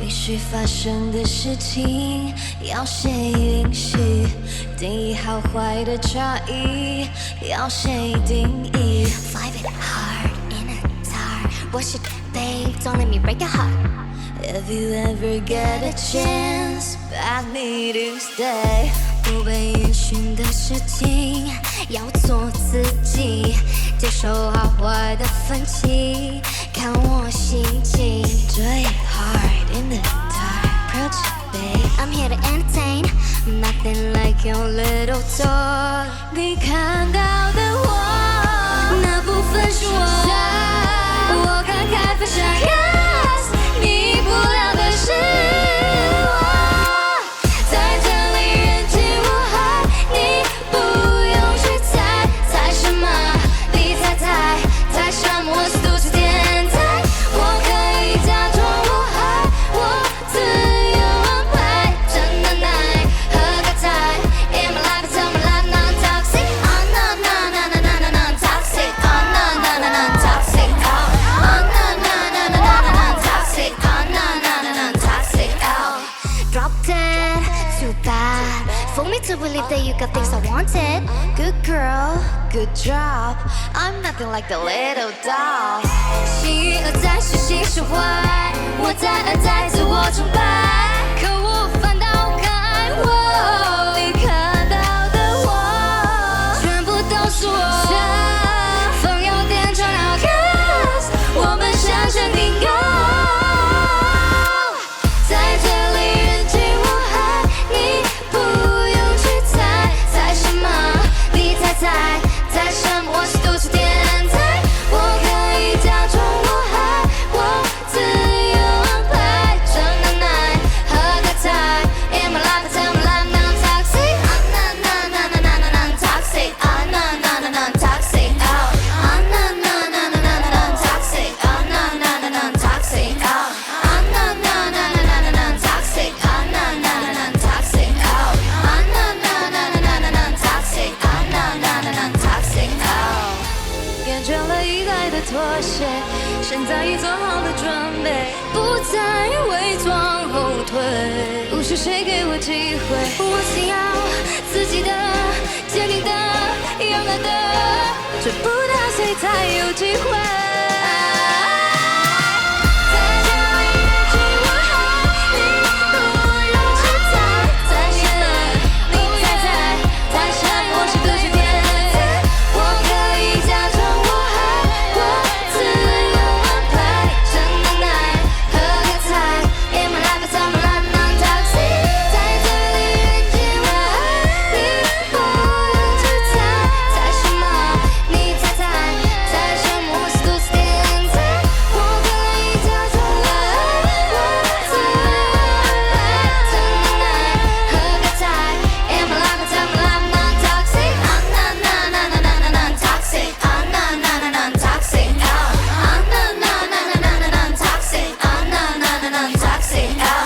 必须发生的事情，要谁允许？定义好坏的差异，要谁定义 ？Five it hard in a tar. What's it, babe? Don't let me break your heart. If you ever get a chance, beg me to stay. 不被允许的事情，要做自己，接受好坏的分歧，看我心情。Play it hard in the dark, approach it, babe. I'm here to entertain, nothing like your little toy. 你看到的我，那部分是我慷慨分享。Yes， 你不了的是我，在这里人情我海，你不用去猜，猜什么？你猜猜，猜什么？我是都市天才，我可以假装我还，我自由安排，真的奶喝个彩 ，In my life, tell my life non toxic, oh no no no no no no non toxic, oh no no no non toxic, oh no no no no no no non toxic, oh no no no non toxic, oh. Drop dead, too bad. For me to believe that you got things I wanted. Good girl, good job. I'm nothing like the little doll. 心而在是心是坏，我在而在自我崇拜，可我反倒更爱我。你看到的我，全部都是我。风有点重要 ，cause 我们相见定够。在这里人情我海，你不用去猜，猜什么？你猜猜，猜什么？我是都市天才，我可以假装我还，我自由安排，真的奶喝个彩 ，In my life, tell my life non toxic, oh no no no no no no non toxic, oh no no no non toxic, oh no no no no no no non toxic, oh no no no non toxic, oh no no no no no no non toxic, oh no no no non toxic, oh no no no no no no non toxic, oh no no no non toxic, oh. 厌倦了一再的妥协，现在已做好了准备，不再伪装后退。不是谁给我机会，我想要自己的、坚定的、勇敢的，追不到谁才有机会。Toxic.